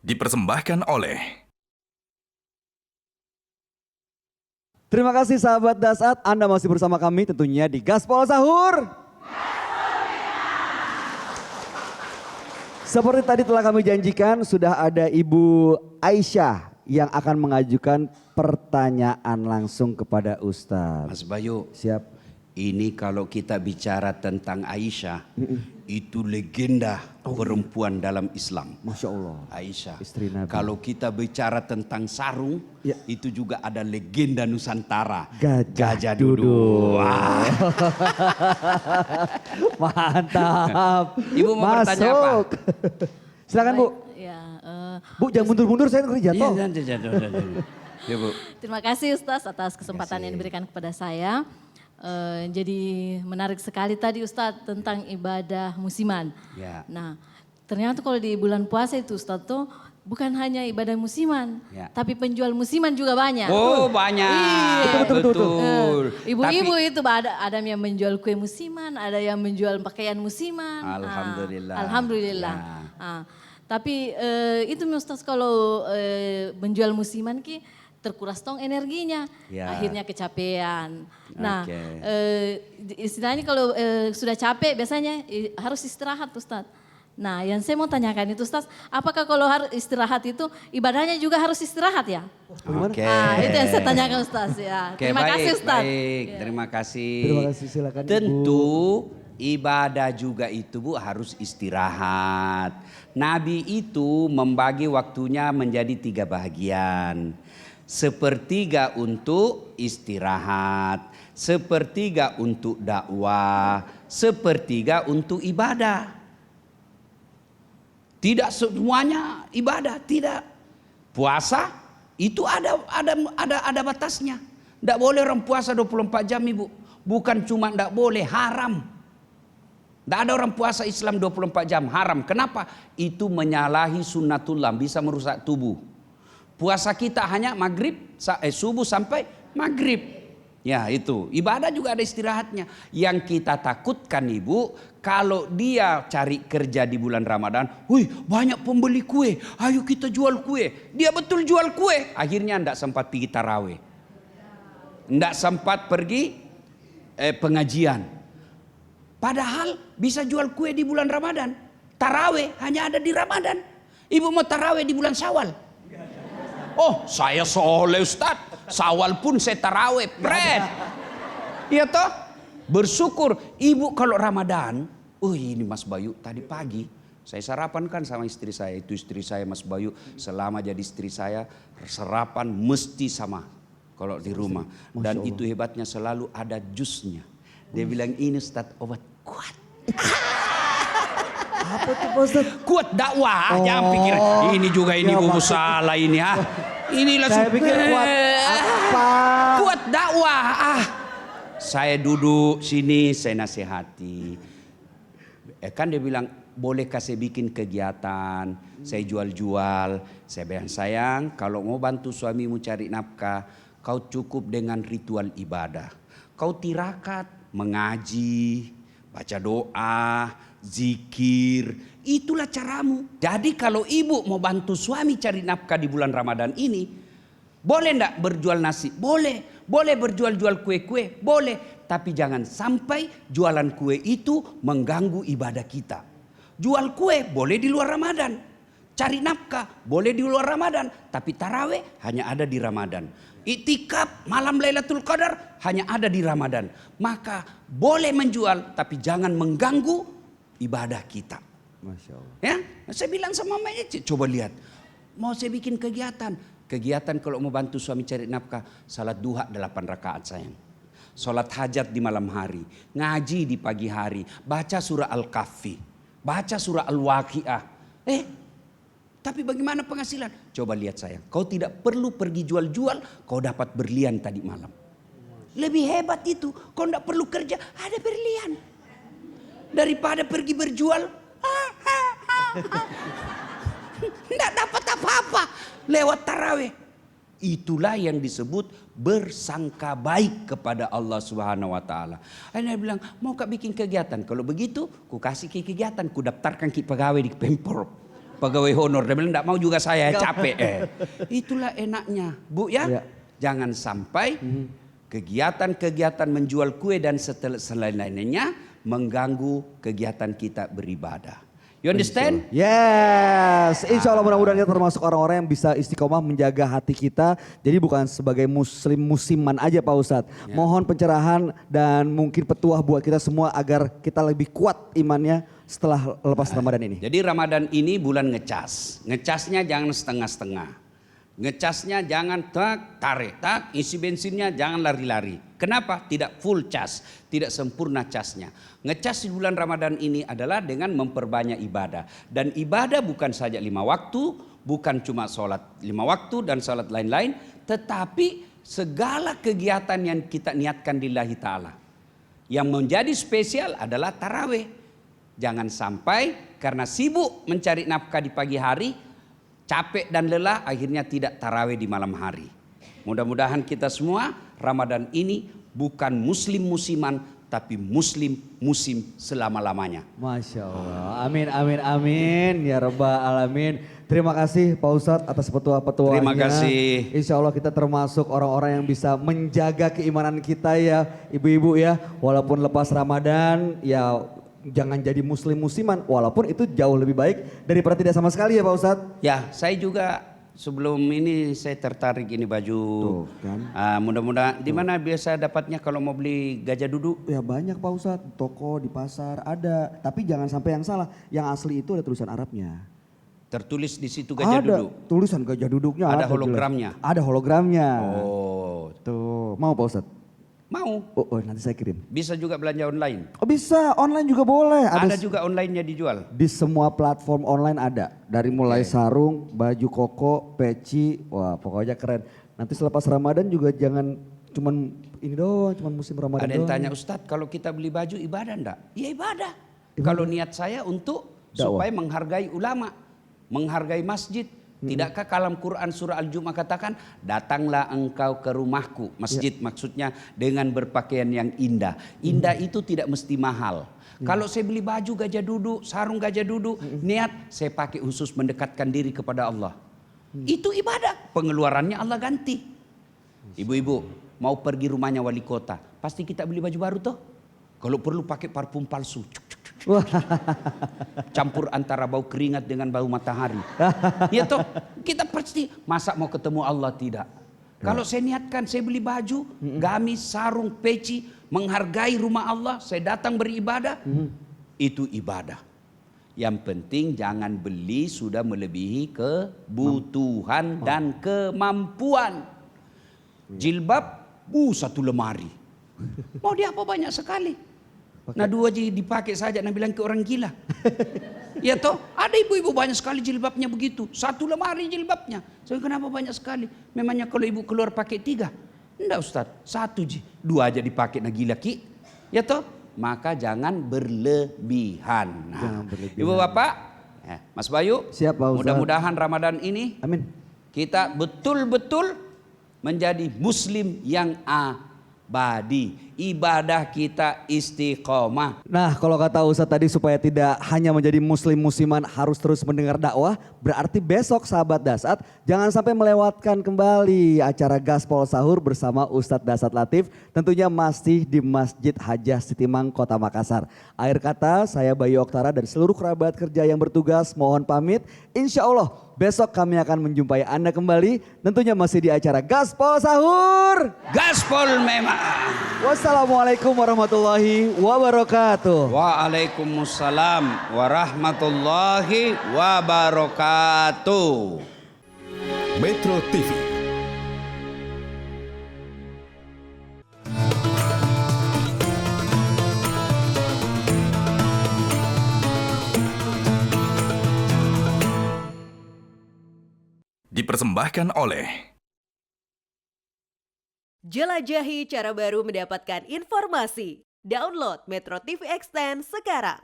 dipersembahkan oleh Terima kasih sahabat Dasat, Anda masih bersama kami tentunya di Gaspol Sahur. Seperti tadi telah kami janjikan, sudah ada Ibu Aisyah yang akan mengajukan pertanyaan langsung kepada Ustadz. Mas Bayu, Siap. ini kalau kita bicara tentang Aisyah, itu legenda perempuan dalam Islam. Masya Allah. Aisyah. Istri Nabi. Kalau kita bicara tentang sarung, Ya. itu juga ada legenda Nusantara. Gajah duduk. Wah. Mantap. Ibu mau bertanya apa? Masuk. Silakan Bu. Ya, Bu jangan mundur-mundur, saya ngeri jatuh. Iya, ya, Bu. terima kasih Ustaz atas kesempatan yang diberikan kepada saya. Jadi menarik sekali tadi Ustadz tentang ibadah musiman. Ya. Nah ternyata kalau di bulan puasa itu Ustadz tuh bukan hanya ibadah musiman, Ya. tapi penjual musiman juga banyak. Oh banyak. Iya. Betul. Ibu-ibu Tapi- itu ada yang menjual kue musiman, ada yang menjual pakaian musiman. Alhamdulillah. Alhamdulillah. Ya. Tapi itu Ustaz kalau menjual musiman ki terkuras tong energinya, Ya. akhirnya kecapean. Nah, Oke. istilahnya kalau sudah capek biasanya harus istirahat Ustaz. Nah, yang saya mau tanyakan itu Ustaz, apakah kalau harus istirahat itu ibadahnya juga harus istirahat ya? Oke. Itu yang saya tanyakan Ustaz ya. Oke, Terima kasih Ustaz. Baik, Ya. terima kasih. Terima kasih, silakan, Ibu. Tentu ibadah juga itu Bu harus istirahat. Nabi itu membagi waktunya menjadi 3 bahagian. Sepertiga untuk istirahat, sepertiga untuk dakwah, sepertiga untuk ibadah. Tidak semuanya ibadah, tidak. Puasa itu ada batasnya. Tidak boleh orang puasa 24 jam Ibu. Bukan cuma tidak boleh, haram. Tidak ada orang puasa Islam 24 jam, haram. Kenapa? Itu menyalahi sunnatullah, bisa merusak tubuh. Puasa kita hanya subuh sampai maghrib. Ya itu, ibadah juga ada istirahatnya. Yang kita takutkan Ibu, kalau dia cari kerja di bulan Ramadan, wih banyak pembeli kue, ayo kita jual kue. Dia betul jual kue, akhirnya tidak sempat pergi taraweh. Tidak sempat pergi pengajian. Padahal bisa jual kue di bulan Ramadan. Taraweh hanya ada di Ramadan. Ibu mau taraweh di bulan Syawal. Oh saya soleh Ustaz, Syawal pun saya taraweh, pret. Iya toh? Bersyukur ibu kalau Ramadan, ini Mas Bayu tadi pagi saya sarapan kan sama istri saya. Itu istri saya Mas Bayu, selama jadi istri saya sarapan mesti sama kalau di rumah. Dan itu hebatnya selalu ada jusnya. Dia bilang ini Ustaz obat kuat. Apa tuh Pak Ustadz? Kuat dakwah, jangan pikir ini juga ini Ya, buku maksud- salah ini ha. Ini langsung Saya pikir kuat apa? kuat dakwah. Saya duduk sini saya nasihati. Kan dia bilang bolehkah saya bikin kegiatan, saya jual-jual. Saya bilang sayang kalau mau bantu suamimu cari nafkah, kau cukup dengan ritual ibadah. Kau tirakat, mengaji, baca doa, zikir, itulah caramu. Jadi kalau ibu mau bantu suami cari nafkah di bulan Ramadan ini, boleh enggak berjual nasi? Boleh. Boleh berjual-jual kue-kue? Boleh. Tapi jangan sampai jualan kue itu mengganggu ibadah kita. Jual kue boleh di luar Ramadan. Cari nafkah boleh di luar Ramadan. Tapi taraweh hanya ada di Ramadan. Iktikaf malam Lailatul Qadar hanya ada di Ramadan. Maka boleh menjual tapi jangan mengganggu ibadah kita. Masya Allah. Ya, saya bilang sama mamanya, coba lihat. Mau saya bikin kegiatan. Kegiatan kalau mau bantu suami cari nafkah, salat duha 8 rakaat sayang. Salat hajat di malam hari, ngaji di pagi hari, baca surah Al-Kahfi, baca surah Al-Waqiah. Tapi bagaimana penghasilan? Coba lihat sayang, kau tidak perlu pergi jual-jual, kau dapat berlian tadi malam. Lebih hebat itu, kau tidak perlu kerja, ada berlian. Daripada pergi berjual, tidak dapat apa-apa lewat taraweh. Itulah yang disebut bersangka baik kepada Allah Subhanahu wa taala. Dia bilang, "Mau kak bikin kegiatan? Kalau begitu, ku kasih ke kegiatan, ku daftarkan ke pegawai di Pemprov." pegawai honor. Dia bilang enggak mau juga saya, capek. Itulah enaknya, Bu ya. Iya. Jangan sampai kegiatan-kegiatan menjual kue dan selain-lainnya mengganggu kegiatan kita beribadah. You understand? Yes, insya Allah mudah-mudahan kita termasuk orang-orang yang bisa istiqomah menjaga hati kita. Jadi bukan sebagai muslim musiman aja Pak Ustadz. Mohon pencerahan dan mungkin petuah buat kita semua agar kita lebih kuat imannya setelah lepas Ramadan ini. Jadi Ramadan ini bulan ngecas. Ngecasnya jangan setengah-setengah. Ngecasnya jangan tarik, isi bensinnya jangan lari-lari. Kenapa? Tidak full cas, tidak sempurna casnya. Ngecas di bulan Ramadan ini adalah dengan memperbanyak ibadah. Dan ibadah bukan saja 5 waktu, bukan cuma sholat 5 waktu dan sholat lain-lain, tetapi segala kegiatan yang kita niatkan lillahi ta'ala. Yang menjadi spesial adalah tarawih. Jangan sampai karena sibuk mencari nafkah di pagi hari, capek dan lelah akhirnya tidak tarawih di malam hari. Mudah-mudahan kita semua Ramadan ini bukan muslim musiman tapi muslim musim selama-lamanya. Masya Allah, amin amin amin ya rabbal alamin. Terima kasih Pak Ustadz atas petua-petuanya. Terima kasih. Insya Allah kita termasuk orang-orang yang bisa menjaga keimanan kita ya ibu-ibu ya. Walaupun lepas Ramadan ya jangan jadi muslim musiman, walaupun itu jauh lebih baik daripada tidak sama sekali ya Pak Ustadz. Ya, saya juga sebelum ini saya tertarik ini baju. Tuh, kan. Mudah-mudahan di mana biasa dapatnya kalau mau beli gajah duduk? Ya banyak Pak Ustadz, toko di pasar ada, tapi jangan sampai yang salah. Yang asli itu ada tulisan Arabnya. Tertulis di situ gajah Ada duduk. tulisan gajah duduknya. Ada jelas. hologramnya. Ada hologramnya. Oh, Tuh, mau Pak Ustadz? mau. Oh, nanti saya kirim. Bisa juga belanja online. Oh bisa, online juga boleh. Ada juga online-nya dijual. Di semua platform online ada. Dari mulai sarung, baju koko, peci, wah pokoknya keren. Nanti selepas Ramadan juga jangan cuman ini doang, cuman musim Ramadan Ada yang doang. tanya, Ustadz kalau kita beli baju ibadah enggak? Ya ibadah. Kalau niat saya untuk supaya menghargai ulama, menghargai masjid. Tidakkah kalam Quran surah Al-Jumu'ah katakan, datanglah engkau ke rumahku, masjid maksudnya dengan berpakaian yang indah. Indah itu tidak mesti mahal. Kalau saya beli baju gajah duduk, sarung gajah duduk, niat saya pakai khusus mendekatkan diri kepada Allah. Itu ibadah, pengeluarannya Allah ganti. Ibu-ibu mau pergi rumahnya wali kota, pasti kita beli baju baru toh. Kalau perlu pakai parfum palsu. Campur antara bau keringat dengan bau matahari. Ya toh, kita pasti masa mau ketemu Allah tidak. Kalau saya niatkan saya beli baju, gamis, sarung, peci, menghargai rumah Allah, saya datang beribadah, itu ibadah. Yang penting jangan beli sudah melebihi kebutuhan dan kemampuan. Jilbab, satu lemari. Mau dia apa banyak sekali. Nah 2 dipakai saja, nah bilang ke orang gila. Ya toh, ada ibu-ibu banyak sekali jilbabnya begitu. 1 lemari jilbabnya. So, kenapa banyak sekali? Memangnya kalau ibu keluar pakai 3? Enggak Ustaz, 1 2 aja dipakai, nah gila ki. Ya toh, maka jangan berlebihan. Nah, Jangan berlebihan. Ibu bapak, Mas Bayu, Siap, Pak Ustaz. mudah-mudahan Ramadan ini Amin. kita betul-betul menjadi muslim yang abadi. Ibadah kita istiqomah. Nah kalau kata Ustadz tadi supaya tidak hanya menjadi muslim musiman harus terus mendengar dakwah. Berarti besok sahabat Dasat jangan sampai melewatkan kembali acara Gaspol Sahur bersama Ustadz Dasat Latif. Tentunya masih di Masjid Hajah Sitimang Kota Makassar. Akhir kata saya Bayu Oktara dan seluruh kerabat kerja yang bertugas mohon pamit. Insya Allah besok kami akan menjumpai Anda kembali. Tentunya masih di acara Gaspol Sahur. Gaspol memang. Wassalamualaikum warahmatullahi wabarakatuh. Waalaikumsalam warahmatullahi wabarakatuh. Metro TV. Dipersembahkan oleh Jelajahi cara baru mendapatkan informasi. Download Metro TV Extend sekarang.